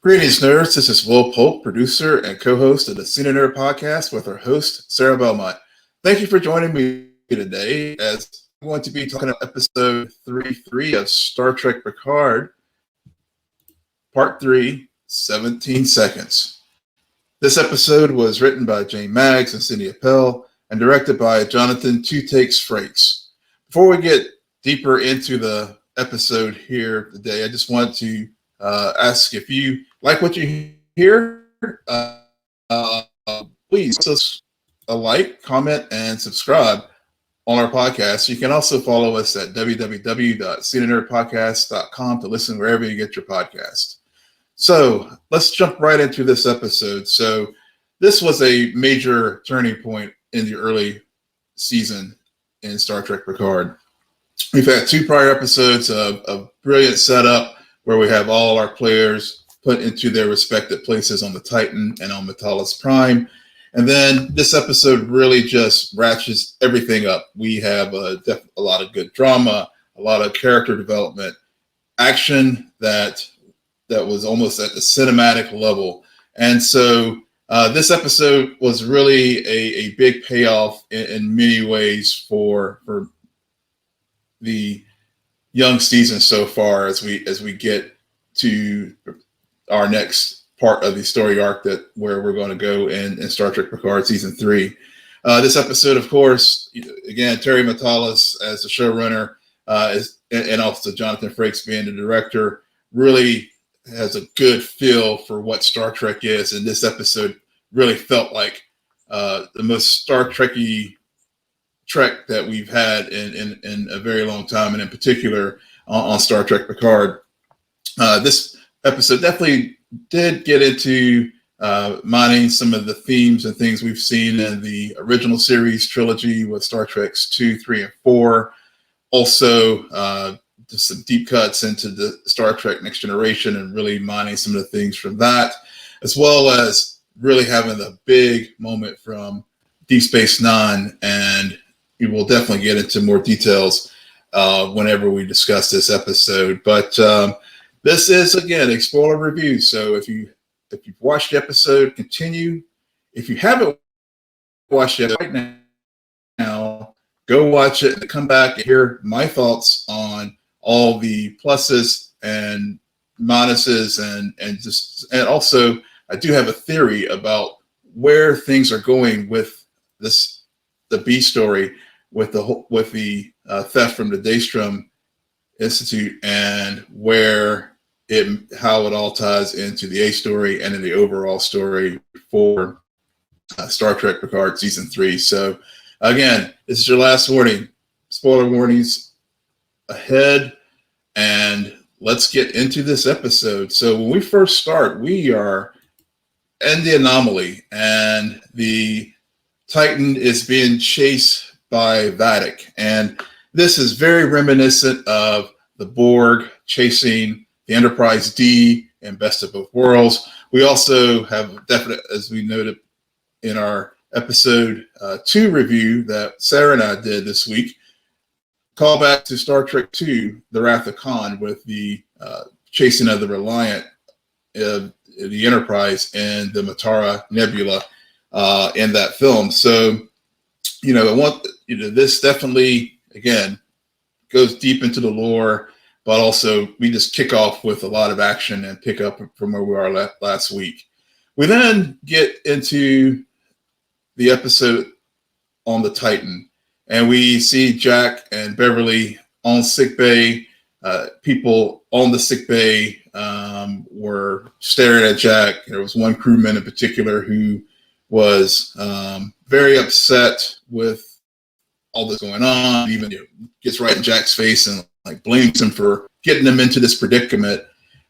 Greetings, nerds. This is Will Polk, producer and co-host of the SNN podcast with our host, Sarah Belmont. Thank you for joining me today as I'm going to be talking about episode 33 of Star Trek Picard, part 3, 17 Seconds. This episode was written by Jane Maggs and Cindy Appel and directed by Jonathan Two Takes Frakes. Before we get deeper into the episode here today, I just want to ask if you like what you hear, please give us a like, comment, and subscribe on our podcast. You can also follow us at www.cnnerdpodcast.com to listen wherever you get your podcast. So let's jump right into this episode. So this was a major turning point in the early season in Star Trek Picard. We've had two prior episodes of brilliant setup where we have all our players put into their respective places on the Titan and on Metalis Prime. And then this episode really just ratchets everything up. We have a lot of good drama, a lot of character development, action that was almost at the cinematic level. And so this episode was really a big payoff in many ways for the young season so far as we get to our next part of the story arc where we're going to go in Star Trek Picard season 3. This episode, of course, again, Terry Matalas as the showrunner and also Jonathan Frakes being the director really has a good feel for what Star Trek is. And this episode really felt like the most Star Trek-y Trek that we've had in a very long time, and in particular on Star Trek Picard. This episode definitely did get into mining some of the themes and things we've seen in the original series trilogy with Star Treks 2, 3, and 4. Also, just some deep cuts into the Star Trek Next Generation and really mining some of the things from that, as well as really having the big moment from Deep Space Nine. And we will definitely get into more details whenever we discuss this episode. But this is, again, a spoiler review. So if you've watched the episode, continue. If you haven't watched it right now, go watch it and come back and hear my thoughts on all the pluses and minuses and also I do have a theory about where things are going with the B story with the theft from the Daystrom Institute and how it all ties into the A story and in the overall story for Star Trek Picard season 3. So again, this is your last warning. Spoiler warnings ahead, and let's get into this episode. So when we first start, we are in the anomaly, and the Titan is being chased by Vadic. And this is very reminiscent of the Borg chasing the Enterprise D in Best of Both Worlds. We also have definite, as we noted in our episode 2 review that Sarah and I did this week, call back to Star Trek 2, The Wrath of Khan, with the chasing of the Reliant, the Enterprise, and the Matara Nebula in that film. So, this definitely, again, goes deep into the lore, but also we just kick off with a lot of action and pick up from where we are last week. We then get into the episode on the Titan, and we see Jack and Beverly on sickbay. People on the sickbay were staring at Jack. There was one crewman in particular who was very upset with all this going on. Even gets right in Jack's face and blames him for getting him into this predicament.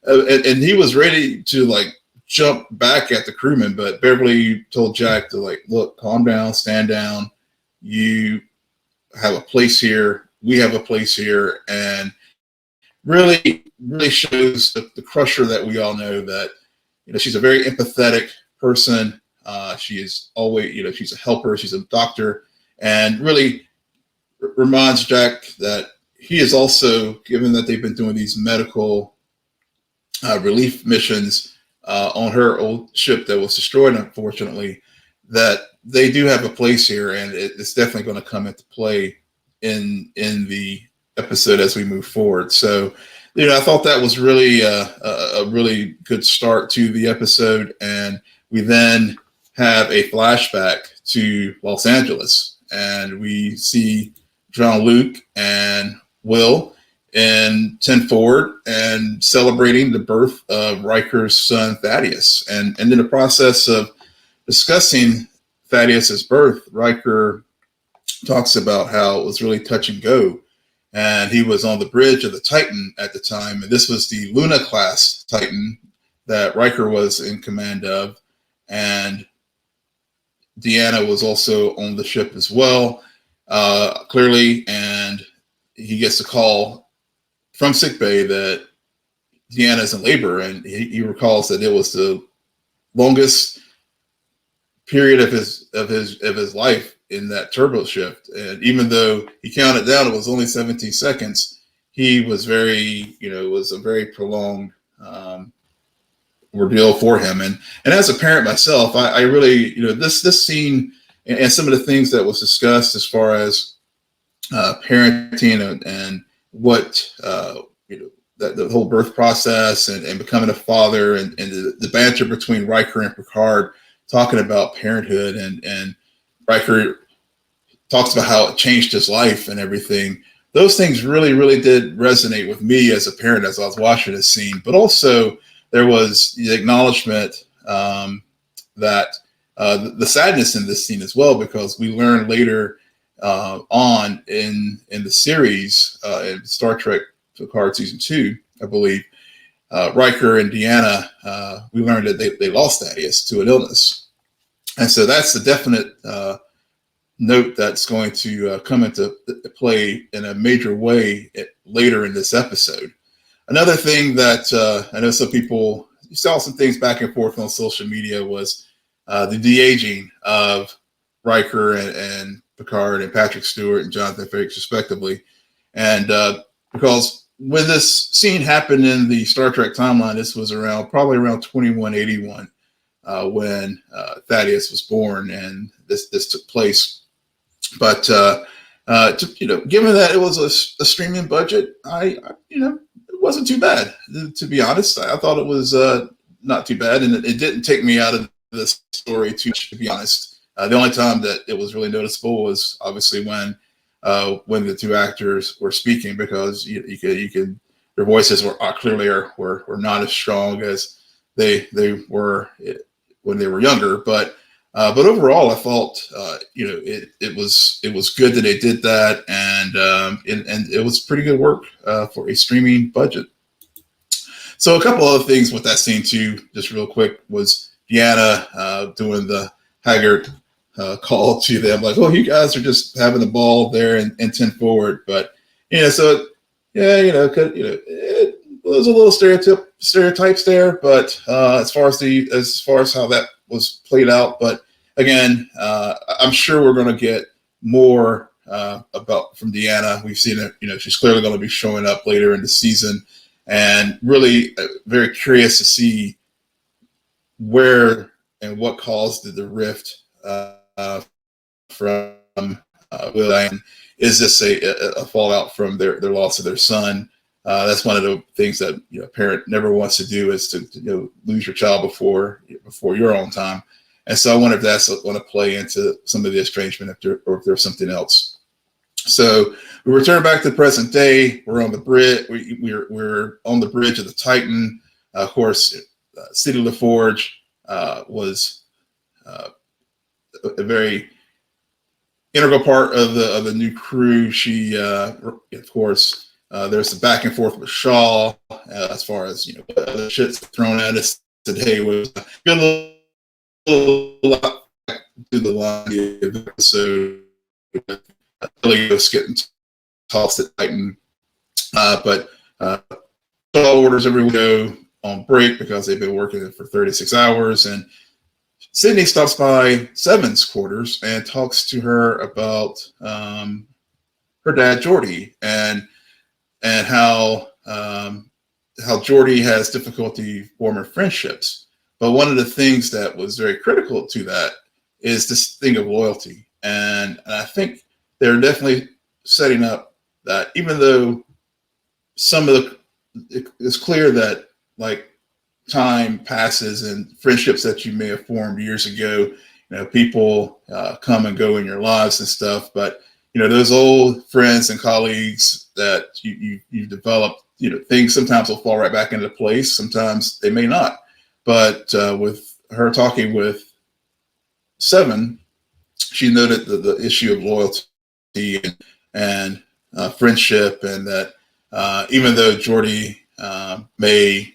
And he was ready to jump back at the crewman, but Beverly told Jack to look, calm down, stand down. You have a place here. We have a place here. And really shows the Crusher that we all know, that she's a very empathetic person. She is always, she's a helper. She's a doctor, and really reminds Jack that he is also, given that they've been doing these medical relief missions on her old ship that was destroyed, unfortunately, that they do have a place here, and it's definitely going to come into play in the episode as we move forward. So, I thought that was really a really good start to the episode, and we then have a flashback to Los Angeles, and we see Jean-Luc and Will in 10 Forward and celebrating the birth of Riker's son Thaddeus. And in the process of discussing Thaddeus's birth, Riker talks about how it was really touch and go. And he was on the bridge of the Titan at the time. And this was the Luna class Titan that Riker was in command of. And Deanna was also on the ship as well, clearly. And he gets a call from sickbay that Deanna's in labor. And he recalls that it was the longest period of his life in that turbo shift. And even though he counted down, it was only 17 seconds. He was it was a very prolonged ordeal for him. And as a parent myself, I really, this scene and some of the things that was discussed as far as parenting and what, the whole birth process and becoming a father and the banter between Riker and Picard talking about parenthood and Riker talks about how it changed his life and everything. Those things really, really did resonate with me as a parent as I was watching this scene. But also there was the acknowledgement that the sadness in this scene as well, because we learned later on in the series, in Star Trek Picard season 2, I believe, Riker and Deanna, we learned that they lost Thaddeus to an illness. And so that's a definite note that's going to come into play in a major way later in this episode. Another thing that I know some people, you saw some things back and forth on social media, was the de-aging of Riker and Picard and Patrick Stewart and Jonathan Frakes, respectively. And because when this scene happened in the Star Trek timeline, this was probably around 2181 when Thaddeus was born, and this took place. But given that it was a streaming budget, it wasn't too bad, to be honest. I thought it was not too bad, and it didn't take me out of the story too much, to be honest. The only time that it was really noticeable was obviously when the two actors were speaking, because their voices were clearly were not as strong as they were when they were younger. But overall, I thought it was good that they did that, and it was pretty good work for a streaming budget. So a couple other things with that scene too, just real quick, was Deanna doing the Haggard call to them, like, "Oh, you guys are just having a ball there in 10 Forward." But so it was a little stereotypes there, but as far as how that was played out. But again, I'm sure we're going to get more from Deanna. We've seen it. She's clearly going to be showing up later in the season, and really very curious to see where and what caused the rift from Will and is this a fallout from their loss of their son? That's one of the things that a parent never wants to do, is to lose your child before your own time. And so I wonder if that's going to play into some of the estrangement, or if there's something else. So we return back to the present day. We're on the bridge. We're on the bridge of the Titan. Of course, City LaForge was a very integral part of the new crew. She, of course, there's the back and forth with Shaw as far as other shit's thrown at us. Said, "Hey, we're good lot to the line of the episode." Really just getting tossed at Titan, but Shaw orders everyone to go on break because they've been working for 36 hours, and Sydney stops by Seven's quarters and talks to her about her dad, Geordi, and how Geordi has difficulty forming friendships. But one of the things that was very critical to that is this thing of loyalty. And I think they're definitely setting up that, even though it's clear that like time passes and friendships that you may have formed years ago, people come and go in your lives and stuff. But those old friends and colleagues that you developed, things sometimes will fall right back into place. Sometimes they may not. But with her talking with Seven, she noted the issue of loyalty and friendship, and that even though Geordi may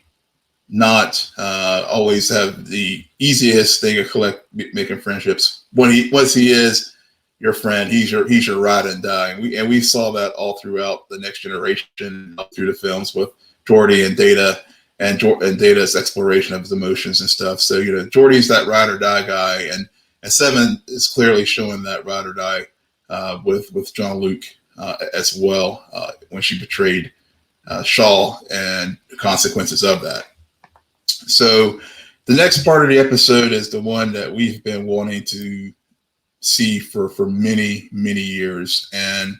not always have the easiest thing of making friendships, once he is your friend, he's your ride and die, and we saw that all throughout the Next Generation, through the films with Geordi and Data. And Data's exploration of his emotions and stuff. So Geordi's that ride or die guy, and Seven is clearly showing that ride or die with Jean-Luc as well, when she betrayed Shaw and the consequences of that. So the next part of the episode is the one that we've been wanting to see for many years, and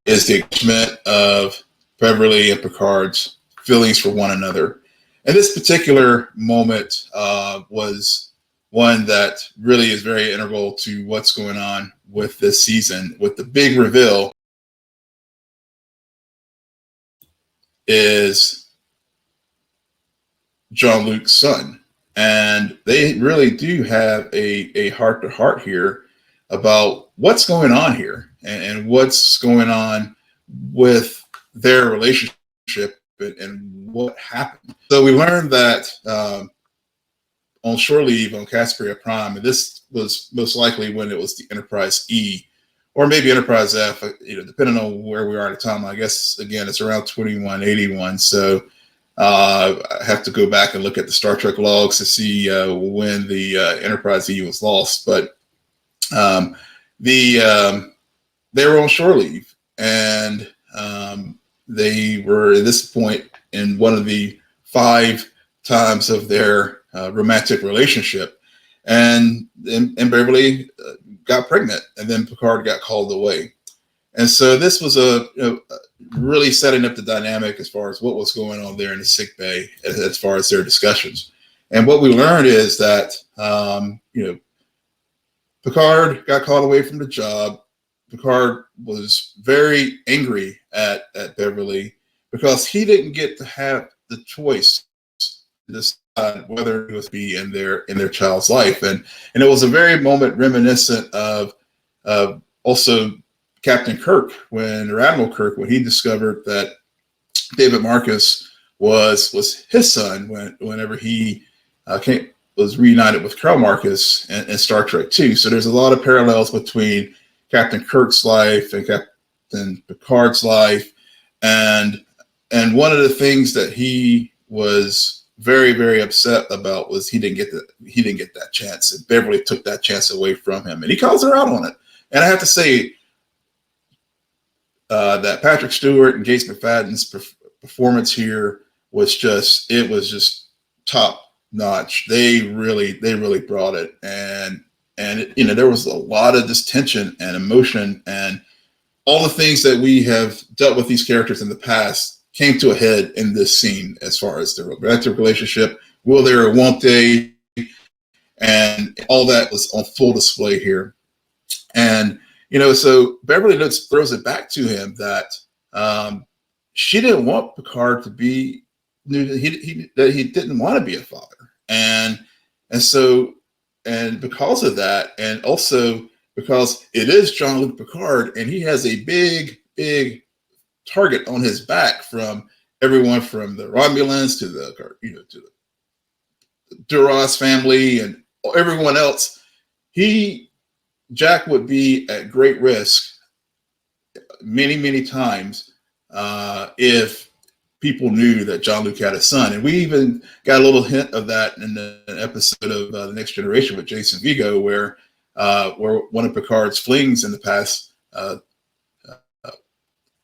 is the acknowledgement of Beverly and Picard's feelings for one another. And this particular moment was one that really is very integral to what's going on with this season, with the big reveal is Jean-Luc's son. And they really do have a heart-to-heart here about what's going on here and what's going on with their relationship and what happened. So we learned that on shore leave on Casperia Prime, and this was most likely when it was the Enterprise E, or maybe Enterprise F, depending on where we are at the time. I guess, again, it's around 2181. So I have to go back and look at the Star Trek logs to see when the Enterprise E was lost. But they were on shore leave, and they were at this point in one of the 5 times of their romantic relationship, and Beverly got pregnant, and then Picard got called away. And so this was really setting up the dynamic as far as what was going on there in the sick bay, as far as their discussions. And what we learned is that Picard got called away from the job. Picard was very angry at Beverly because he didn't get to have the choice to decide whether he was to be in their child's life, and it was a very moment reminiscent of also Captain Kirk, or Admiral Kirk, when he discovered that David Marcus was his son whenever he was reunited with Carol Marcus in Star Trek II. So there's a lot of parallels between Captain Kirk's life and Captain Picard's life, and one of the things that he was very, very upset about was he didn't get that chance, and Beverly took that chance away from him, and he calls her out on it. And I have to say that Patrick Stewart and Jason McFadden's performance here was just top notch. They really brought it, and there was a lot of this tension and emotion, and all the things that we have dealt with these characters in the past came to a head in this scene, as far as their romantic relationship, will they or won't they, and all that was on full display here. And so Beverly throws it back to him that she didn't want Picard to be, that he didn't want to be a father, and because of that, and also because it is Jean-Luc Picard, and he has a big target on his back from everyone from the Romulans to the to the Duras family and everyone else. Jack would be at great risk many times if people knew that Jean-Luc had a son. And we even got a little hint of that in an episode of The Next Generation with Jason Vigo, where one of Picard's flings in the past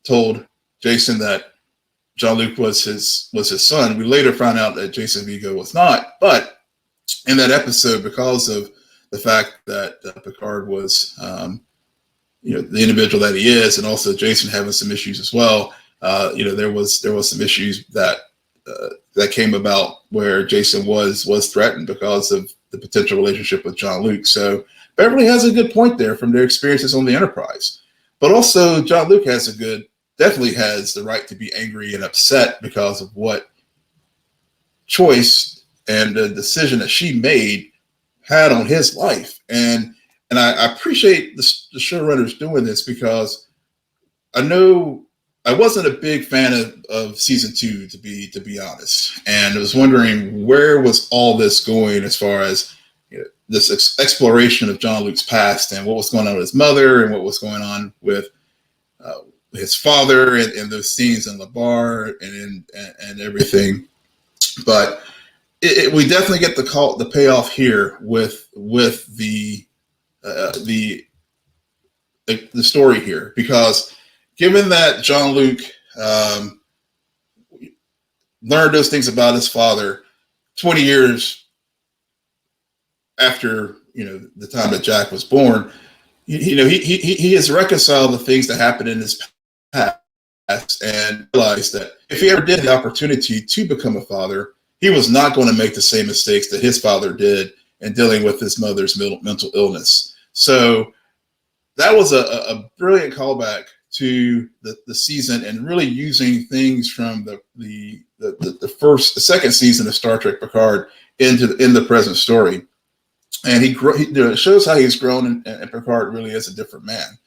told Jason that Jean-Luc was his son. We later found out that Jason Vigo was not. But in that episode, because of the fact that Picard was, the individual that he is, and also Jason having some issues as well, there was some issues that came about where Jason was threatened because of the potential relationship with Jean-Luc. So Beverly has a good point there from their experiences on the Enterprise. But also Jean-Luc definitely has the right to be angry and upset because of what choice and the decision that she made had on his life. And I appreciate the showrunners doing this, because I know I wasn't a big fan of season 2, to be honest. And I was wondering, where was all this going as far as this exploration of Jean-Luc's past and what was going on with his mother and what was going on with his father and those scenes in the bar and everything. But we definitely get the payoff here with the story here, because given that Jean-Luc learned those things about his father 20 years after the time that Jack was born, he has reconciled the things that happened in his past and realized that if he ever did the opportunity to become a father, he was not going to make the same mistakes that his father did in dealing with his mother's mental illness. So that was a brilliant callback to the season, and really using things from the second season of Star Trek Picard in the present story. And it shows how he's grown, and Picard really is a different man.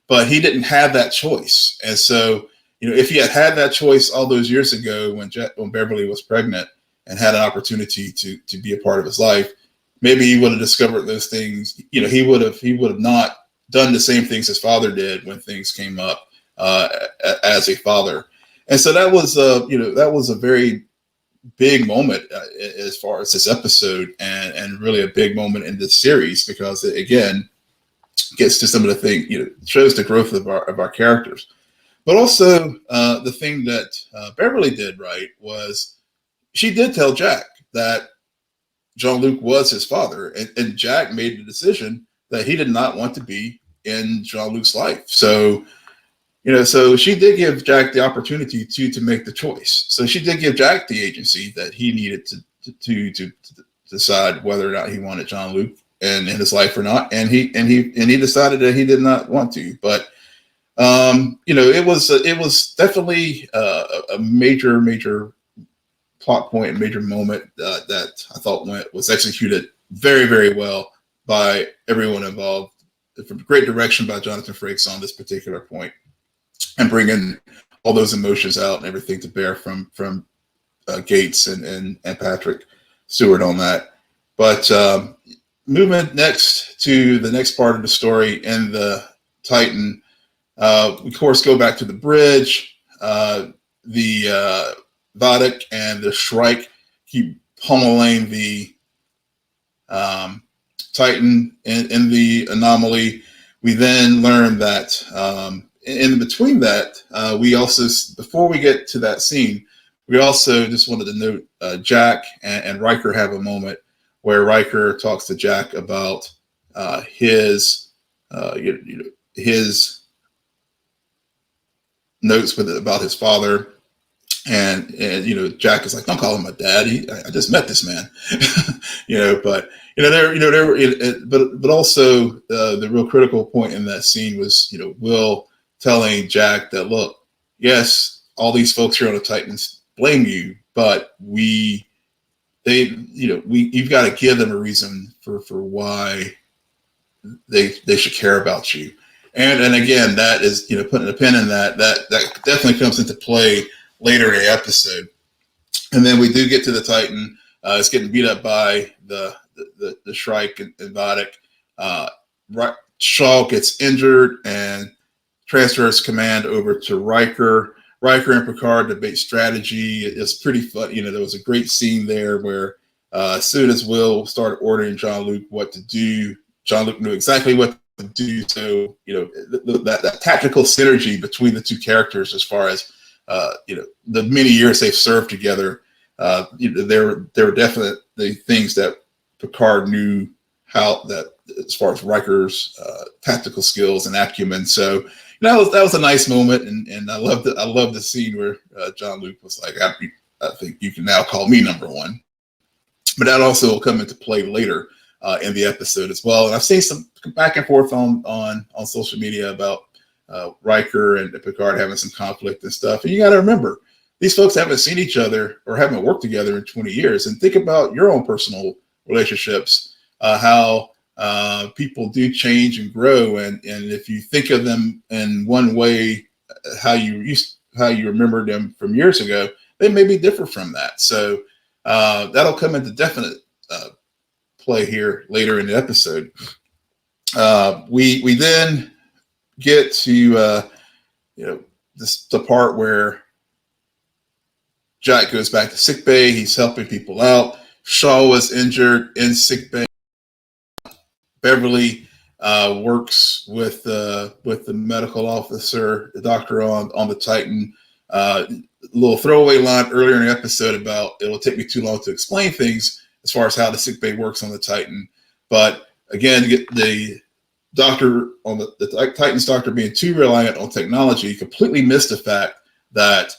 But he didn't have that choice. And so, if he had that choice all those years ago when Beverly was pregnant and had an opportunity to be a part of his life, maybe he would have discovered those things. He would have not done the same things his father did when things came up as a father. And so that was a very big moment as far as this episode, and really a big moment in this series, because it again gets to some of the things, shows the growth of our characters. But also the thing that Beverly did right was she did tell Jack that Jean-Luc was his father, and Jack made the decision that he did not want to be in Jean-Luc's life. So so she did give Jack the opportunity to make the choice. So she did give Jack the agency that he needed to decide whether or not he wanted Jean-Luc in his life or not. And he decided that he did not want to. But it was definitely a major plot point, a major moment that I thought was executed very, very well by everyone involved. From great direction by Jonathan Frakes on this particular point, and bringing all those emotions out and everything to bear from Gates and Patrick Stewart on that. But moving next to the next part of the story in the Titan, we of course go back to the bridge. The Vadic and the Shrike keep pummeling the Titan in the anomaly. We then learn that in between that, we also, before we get to that scene, we also just wanted to note Jack and Riker have a moment where Riker talks to Jack about his notes about his father. And Jack is like, don't call him my dad. I just met this man, but also the real critical point in that scene was, Will telling Jack that, look, yes, all these folks here on the Titans blame you, but you've got to give them a reason for why they should care about you. And again, that is, putting a pin in that definitely comes into play later in the episode. And then we do get to the Titan. It's getting beat up by the Shrike and Vadic. Shaw gets injured and transfers command over to Riker. Riker and Picard debate strategy. It's pretty fun. There was a great scene there where as soon as Will started ordering Jean-Luc what to do, Jean-Luc knew exactly what to do. So, that tactical synergy between the two characters as far as the many years they've served together. There were definitely things that Picard knew how that as far as Riker's tactical skills and acumen. So that was a nice moment, and I loved it. I loved the scene where John Luke was like, I think you can now call me number one. But that also will come into play later in the episode as well. And I've seen some back and forth on social media about Riker and Picard having some conflict and stuff. And you got to remember, these folks haven't seen each other or haven't worked together in 20 years. And think about your own personal relationships, how people do change and grow. And if you think of them in one way, how you remember them from years ago, they may be different from that. So that'll come into definite play here later in the episode. We then get to the part where Jack goes back to sickbay. He's helping people out. Shaw was injured in sickbay. Beverly works with the medical officer, the doctor on the Titan. Little throwaway line earlier in the episode about it will take me too long to explain things as far as how the sickbay works on the Titan. But again, the doctor on the Titan's doctor being too reliant on technology completely missed the fact that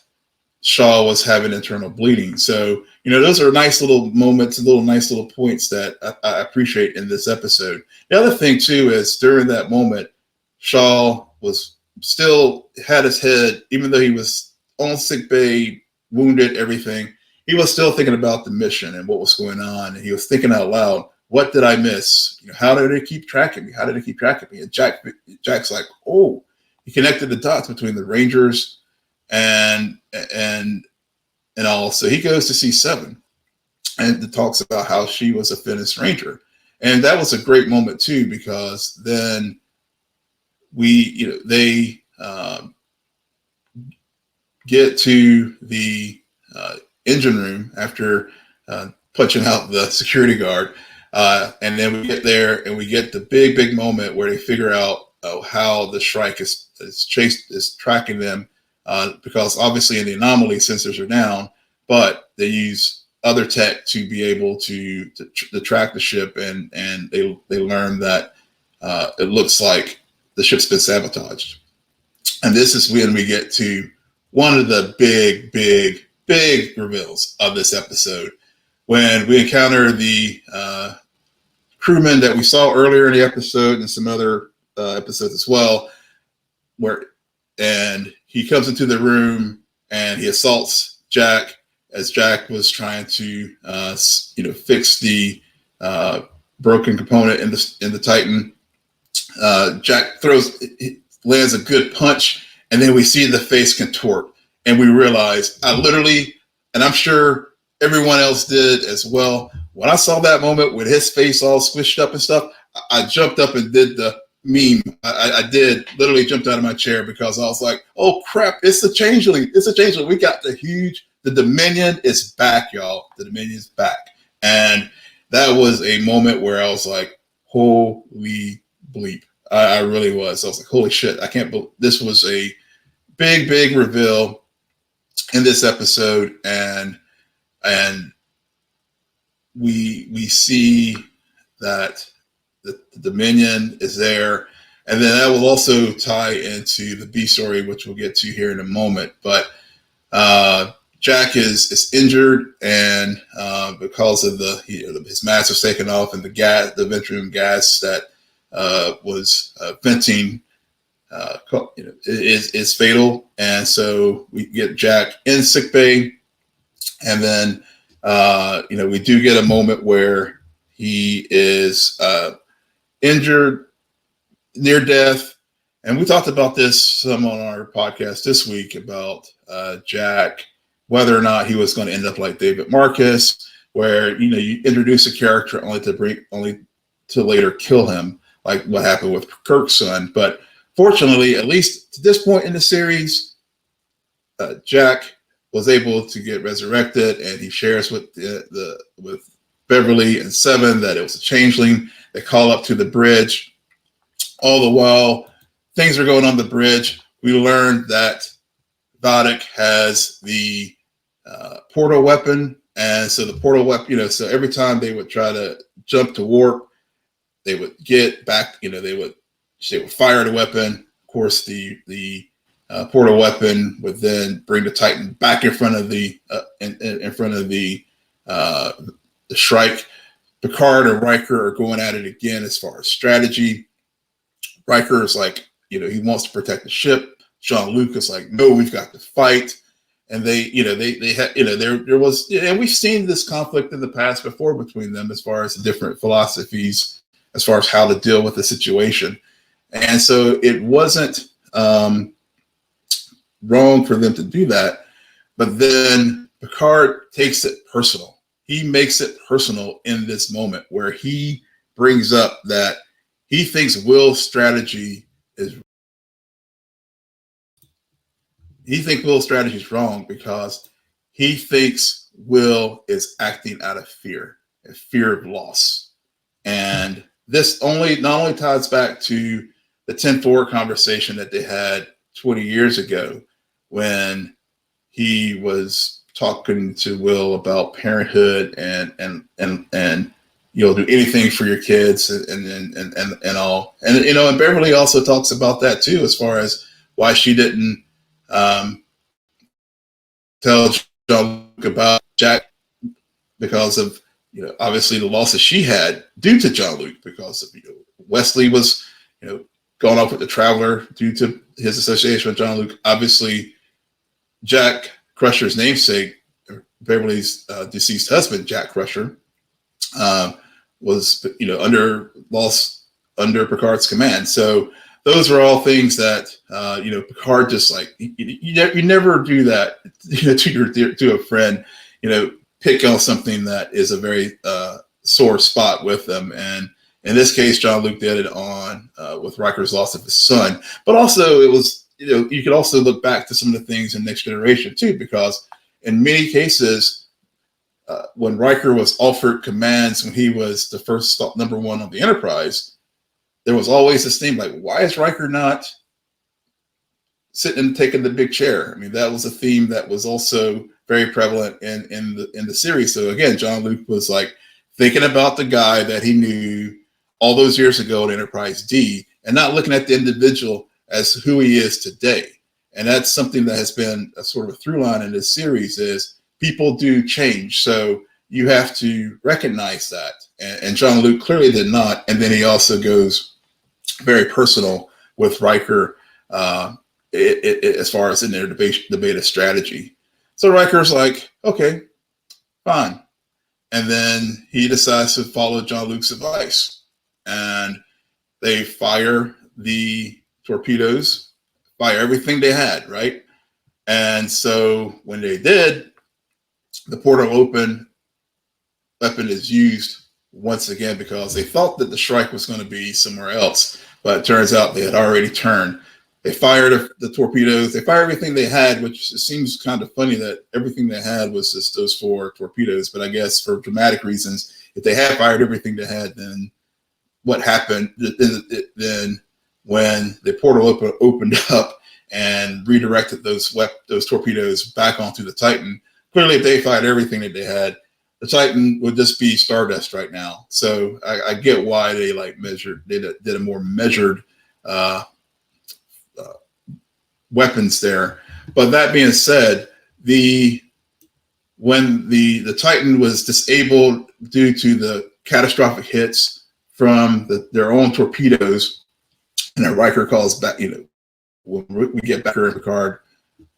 Shaw was having internal bleeding. So, those are nice little moments, nice little points that I appreciate in this episode. The other thing too is during that moment, Shaw was still had his head, even though he was on sickbay, wounded, everything, he was still thinking about the mission and what was going on. And he was thinking out loud, what did I miss? How did they keep tracking me? How did they keep track of me? And Jack's like, oh, he connected the dots between the Rangers and all. So he goes to see Seven and it talks about how she was a Finnish Ranger. And that was a great moment too, because then they get to the engine room after punching out the security guard. And then we get there and we get the big moment where they figure out how the Shrike is tracking them, because obviously in the anomaly sensors are down, but they use other tech to be able to track the ship, and they learn that it looks like the ship's been sabotaged. And this is when we get to one of the big reveals of this episode, when we encounter the crewman that we saw earlier in the episode and some other episodes as well, and he comes into the room and he assaults Jack as Jack was trying to fix the broken component in the Titan. Jack lands a good punch, and then we see the face contort, and we realize, and I'm sure everyone else did as well, when I saw that moment with his face all squished up and stuff, I jumped up and did the meme. I did literally jumped out of my chair, because I was like, oh crap, it's the Changeling. It's a Changeling. We got the Dominion is back, y'all. The Dominion is back. And that was a moment where I was like, holy bleep. I really was. I was like, holy shit, I can't believe this was a big reveal in this episode. And we see that the Dominion is there. And then that will also tie into the B story, which we'll get to here in a moment. But Jack is injured, and because of his mask was taken off, and the ventrium gas that was venting is fatal. And so we get Jack in sickbay, and then we do get a moment where he is injured, near death. And we talked about this some on our podcast this week about Jack, whether or not he was going to end up like David Marcus, where you introduce a character only to later kill him, like what happened with Kirk's son. But fortunately, at least to this point in the series, Jack was able to get resurrected, and he shares with with Beverly and Seven that it was a changeling. They call up to the bridge. All the while things are going on the bridge, we learned that Vadic has the portal weapon, and so the portal weapon, so every time they would try to jump to warp, they would get back, they would fire the weapon. Of course, the portal weapon would then bring the Titan back in front of the Shrike. Picard and Riker are going at it again as far as strategy. Riker is like, he wants to protect the ship. Jean-Luc is like, no, we've got to fight. And they had, there was, and we've seen this conflict in the past before between them as far as the different philosophies, as far as how to deal with the situation. And so it wasn't wrong for them to do that. But then Picard takes it personal. He makes it personal in this moment where he brings up that he thinks Will's strategy is wrong because he thinks Will is acting out of fear of loss. And this not only ties back to the 10-4 conversation that they had 20 years ago when he was talking to Will about parenthood and do anything for your kids and all. And Beverly also talks about that too, as far as why she didn't tell Jean-Luc about Jack because of obviously the losses she had due to Jean-Luc, because of Wesley was gone off with the Traveler due to his association with Jean-Luc. Obviously, Jack Crusher's namesake, Beverly's deceased husband, Jack Crusher, was under Picard's command. So those are all things that Picard just like you never do that to a friend. Pick on something that is a very sore spot with them, and in this case, Jean-Luc did it on with Riker's loss of his son. But also, it was you could also look back to some of the things in Next Generation too, because in many cases, when Riker was offered commands when he was the first number one on the Enterprise, there was always this thing like, why is Riker not sitting and taking the big chair? I mean, that was a theme that was also very prevalent in the series. So again, Jean-Luc was like thinking about the guy that he knew all those years ago in Enterprise D, and not looking at the individual as who he is today. And that's something that has been a sort of a through line in this series is people do change. So you have to recognize that. And Jean-Luc clearly did not. And then he also goes very personal with Riker as far as in their debate of strategy. So Riker's like, okay, fine. And then he decides to follow Jean-Luc's advice. And they fire the torpedoes, fire everything they had, right? And so when they did, the portal weapon is used once again because they thought that the Shrike was going to be somewhere else, but it turns out they had already turned. They fired the torpedoes. They fired everything they had, which seems kind of funny that everything they had was just those 4 torpedoes. But I guess for dramatic reasons, if they had fired everything they had, then what happened then when the portal opened up and redirected those torpedoes back onto the Titan? Clearly, if they fired everything that they had, the Titan would just be stardust right now. So I get why they did a more measured weapons there. But that being said, when the Titan was disabled due to the catastrophic hits from their own torpedoes, and then Riker calls back, when we get back to Picard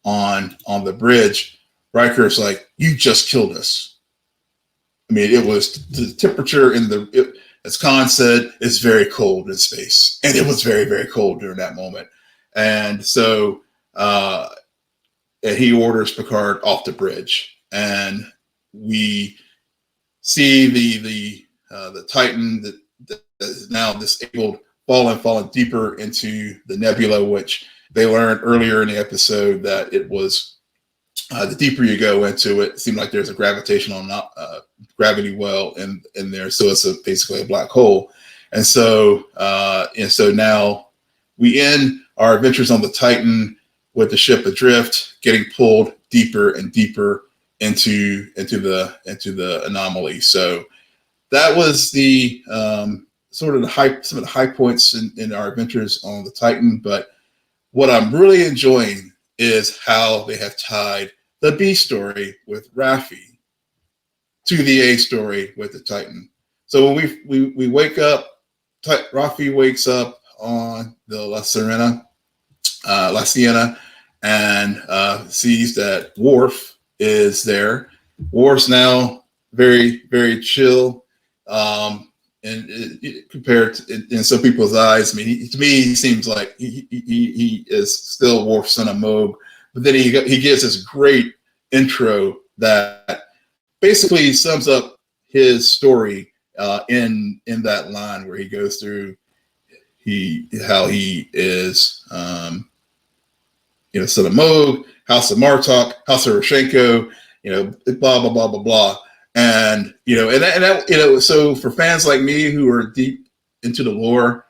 on the bridge, Riker's like, you just killed us. I mean, it was the temperature as Khan said, it's very cold in space. And it was very, very cold during that moment. And so and he orders Picard off the bridge. And we see the Titan that is now disabled falling deeper into the nebula, which they learned earlier in the episode that it was the deeper you go into it, seemed like there's a gravitational gravity well in there, so it's basically a black hole. And so now we end our adventures on the Titan. with the ship adrift, getting pulled deeper and deeper into the anomaly. So that was the some of the high points in our adventures on the Titan. But what I'm really enjoying is how they have tied the B story with Raffi to the A story with the Titan. So when we wake up, Raffi wakes up on the La Siena, and sees that Worf is there. Worf's now very, very chill, and compared to, in some people's eyes, I mean, to me, he seems like he is still Worf, son of Moog. But then he gives this great intro that basically sums up his story in that line where he goes through how he is, son of Moog, House of Martok, House of Roshenko, blah blah blah blah blah, and so for fans like me who are deep into the lore,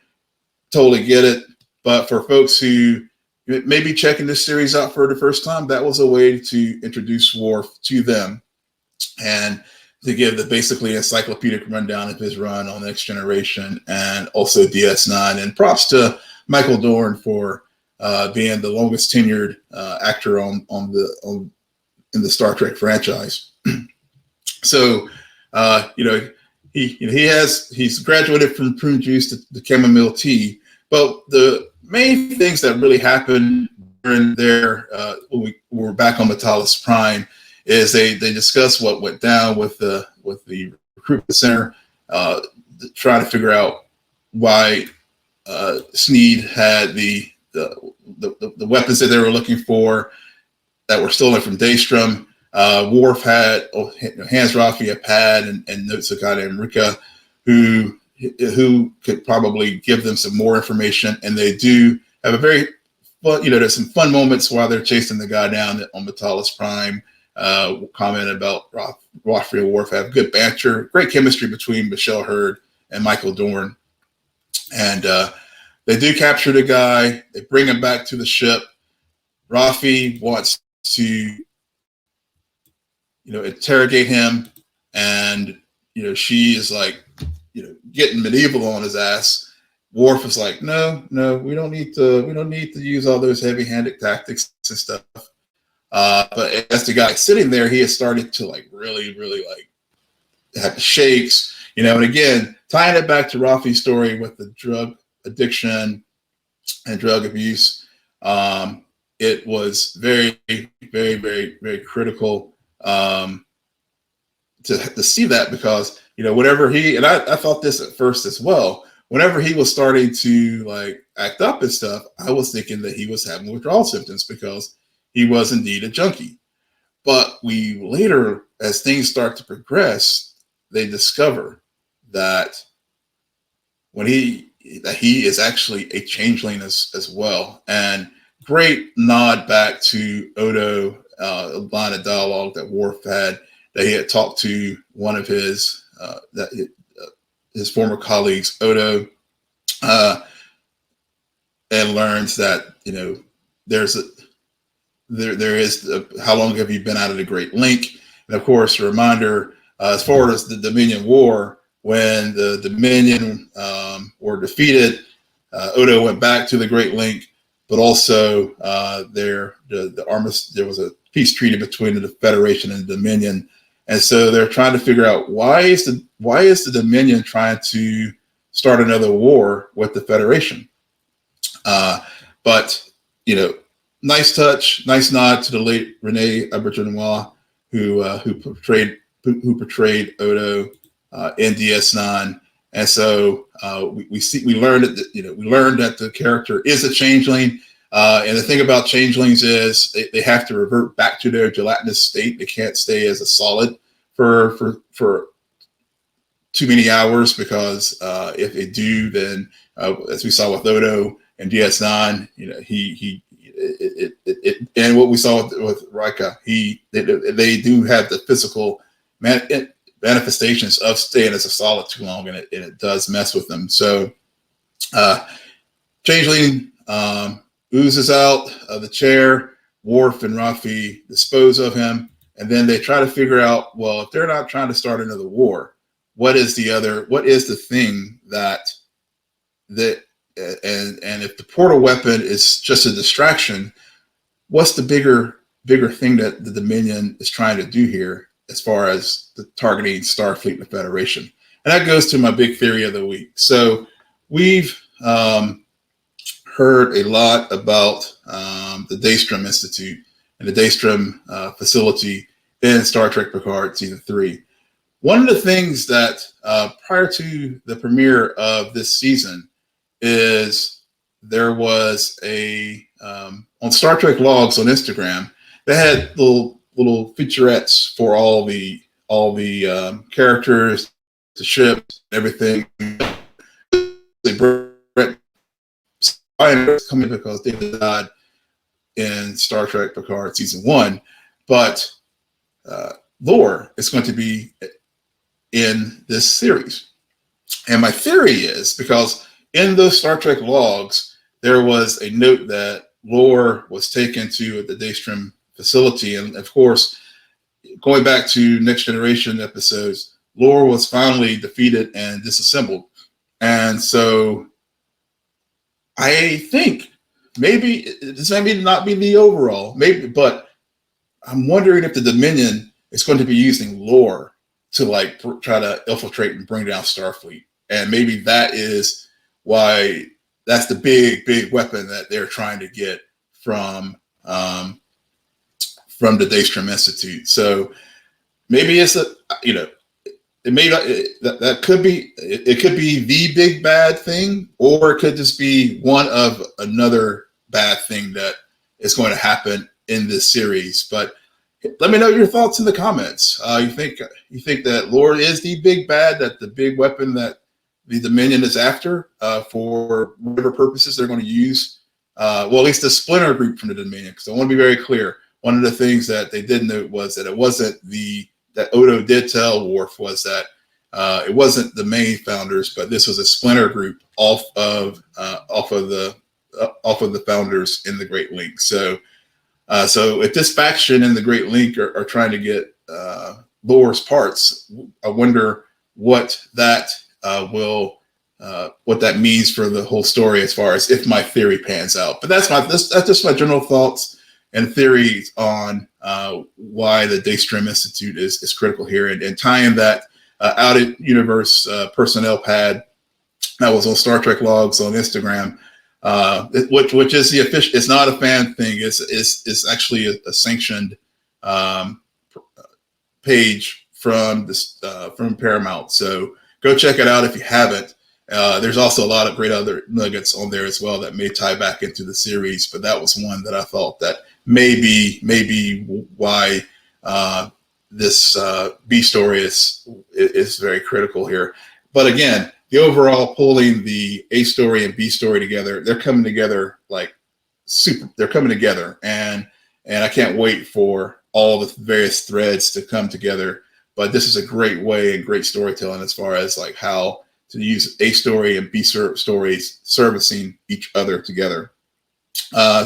totally get it. But for folks who may be checking this series out for the first time, that was a way to introduce Worf to them and to give the basically encyclopedic rundown of his run on Next Generation and also DS9. And props to Michael Dorn for being the longest tenured actor in the Star Trek franchise. So he's graduated from prune juice to chamomile tea. But the main things that really happened during their when we were back on Metalis Prime is they discuss what went down with the recruitment center, trying to figure out why Sneed had the weapons that they were looking for that were stolen from Daystrom. Worf had Hans Raffi a pad and notes a guy named Riker who could probably give them some more information, and they do have a very fun, there's some fun moments while they're chasing the guy down on Metalis Prime. Comment about Raffi and Worf have good banter, great chemistry between Michelle Hurd and Michael Dorn, and they do capture the guy. They bring him back to the ship. Raffi wants to interrogate him, and she is like getting medieval on his ass. Worf is like, no, we don't need to use all those heavy-handed tactics and stuff. But as the guy sitting there, he has started to really have the shakes, and again, tying it back to Raffi's story with the drug addiction and drug abuse. It was very, very, very, very critical to see that, because whenever I thought this at first as well, whenever he was starting to act up and stuff, I was thinking that he was having withdrawal symptoms because he was indeed a junkie. But we later, as things start to progress, they discover that he is actually a changeling as well. And great nod back to Odo, a line of dialogue that Worf had, that he had talked to one of his former colleagues, Odo, and learns that there is how long have you been out of the Great Link? And of course, a reminder as far as the Dominion War, when the Dominion were defeated, Odo went back to the Great Link, but also there was a peace treaty between the Federation and the Dominion, and so they're trying to figure out why is the Dominion trying to start another war with the Federation. But nice touch, nice nod to the late Rene Auberjonois, who portrayed Odo in DS9, and so we learned that the character is a changeling, and the thing about changelings is they have to revert back to their gelatinous state. They can't stay as a solid for too many hours, because if they do, then as we saw with Odo in DS9, and what we saw with Riker, they do have the physical manifestations of staying as a solid too long, and it does mess with them. So changeling, oozes out of the chair. Worf and Raffi dispose of him, and then they try to figure out, well, if they're not trying to start another war, what is the thing and if the portal weapon is just a distraction, what's the bigger thing that the Dominion is trying to do here as far as the targeting Starfleet and the Federation? And that goes to my big theory of the week. So we've heard a lot about the Daystrom Institute and the Daystrom facility in Star Trek Picard Season 3. One of the things that prior to the premiere of this season is there was on Star Trek Logs on Instagram, they had little featurettes for all the characters, the ships, everything. They brought coming because they died in Star Trek Picard Season 1, but lore is going to be in this series. And my theory is because in those Star Trek logs, there was a note that lore was taken to the Daystrom facility. And of course, going back to Next Generation episodes, lore was finally defeated and disassembled. And so I think maybe this may not be the overall, but I'm wondering if the Dominion is going to be using lore to like try to infiltrate and bring down Starfleet. And maybe that is why that's the big weapon that they're trying to get from the Daystrom Institute. So maybe it's it may not, that could be, it could be the big bad thing, or it could just be one of another bad thing that is going to happen in this series. But let me know your thoughts in the comments. You think that lore is the big bad, that the big weapon that the Dominion is after for whatever purposes they're going to use? Well, at least the splinter group from the Dominion, because I want to be very clear. One of the things that they did note was that it wasn't that Odo did tell Worf was that it wasn't the main founders, but this was a splinter group off of the founders in the Great Link. So if this faction in the Great Link are trying to get Lore's parts, I wonder what that means for the whole story as far as if my theory pans out. But that's just my general thoughts and theories on why the Daystrom Institute is critical here, and tying that out of universe personnel pad that was on Star Trek Logs on Instagram, which is the official. It's not a fan thing. It's actually a sanctioned page from Paramount. So go check it out if you haven't. There's also a lot of great other nuggets on there as well that may tie back into the series, but that was one that I thought that maybe why this B story is very critical here. But again, the overall pulling the A story and B story together, they're coming together like super. They're coming together, and I can't wait for all the various threads to come together. But this is a great way and great storytelling as far as like how to use A story and B stories servicing each other together.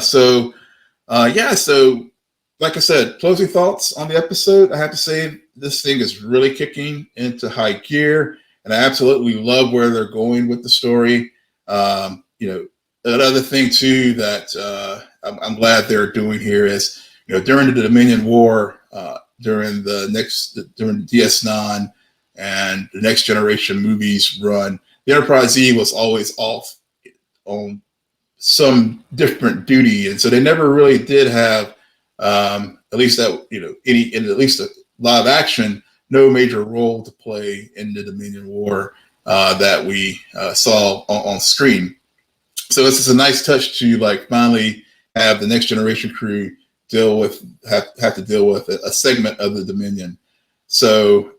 So like I said, closing thoughts on the episode. I have to say this thing is really kicking into high gear, and I absolutely love where they're going with the story. Another thing too that I'm glad they're doing here is, during the Dominion War, during the DS9 and the Next Generation movies run, the Enterprise E was always off on some different duty, and so they never really did have at least that at least a live action, no major role to play in the Dominion War that we saw on screen. So this is a nice touch to like finally have the Next Generation crew have to deal with a segment of the Dominion. So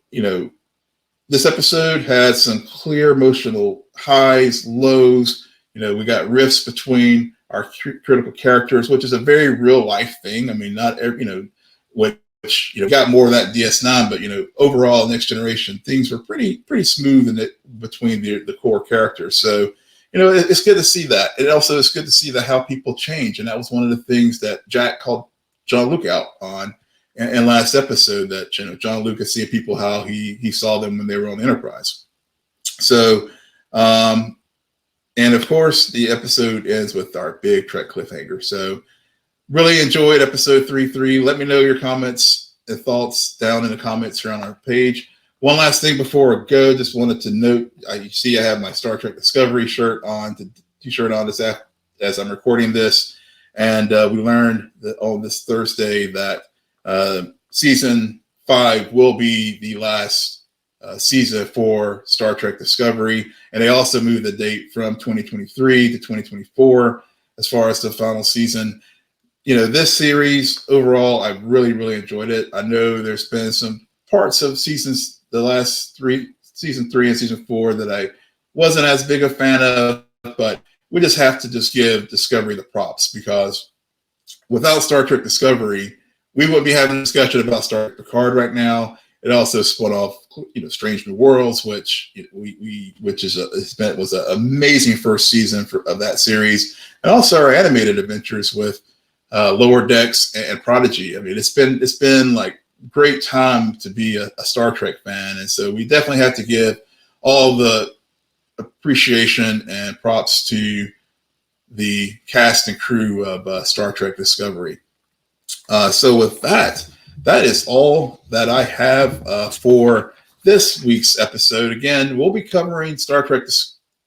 this episode had some clear emotional highs, lows. We got rifts between our critical characters, which is a very real life thing. I mean, not every, which got more of that DS9, but overall Next Generation things were pretty smooth in it between the core characters. So it's good to see that. It also is good to see how people change. And that was one of the things that Jack called John Luke out on in last episode, that, John Luke is seeing people how he saw them when they were on the Enterprise. So, and of course, the episode ends with our big Trek cliffhanger. So really enjoyed episode 3.3. Let me know your comments and thoughts down in the comments here on our page. One last thing before I go, just wanted to note, you see I have my Star Trek Discovery shirt on, t-shirt on this as I'm recording this. And we learned that on this Thursday that season 5 will be the last season for Star Trek Discovery. And they also moved the date from 2023 to 2024 as far as the final season. This series overall, I really, really enjoyed it. I know there's been some parts of the last season 3 and season 4 that I wasn't as big a fan of, but we just have to give Discovery the props, because without Star Trek Discovery, we wouldn't be having a discussion about Star Trek Picard right now. It also spun off, Strange New Worlds, which was an amazing first season of that series, and also our animated adventures with Lower Decks and Prodigy. I mean, it's been like great time to be a Star Trek fan, and so we definitely have to give all the appreciation and props to the cast and crew of Star Trek Discovery. So with that is all that I have for this week's episode. Again, we'll be covering Star Trek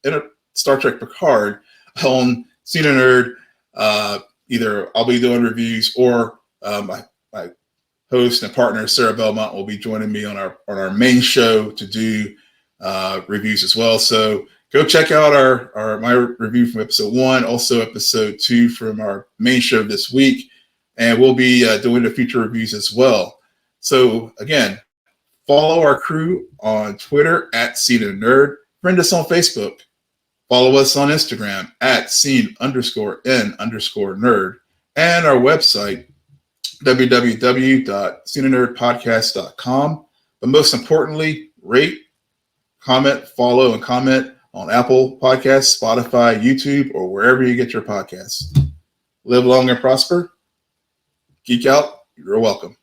Picard on SNN. Either I'll be doing reviews, or my host and partner Sarah Belmont will be joining me on our main show to do reviews as well. So go check out my review from episode 1, also episode 2 from our main show this week, and we'll be doing the future reviews as well. So again, follow our crew on Twitter at @SNN. Friend us on Facebook. Follow us on Instagram at @scene_n_nerd, and our website www.scenenerdpodcast.com. But most importantly, rate, comment, follow, and comment on Apple Podcasts, Spotify, YouTube, or wherever you get your podcasts. Live long and prosper. Geek out. You're welcome.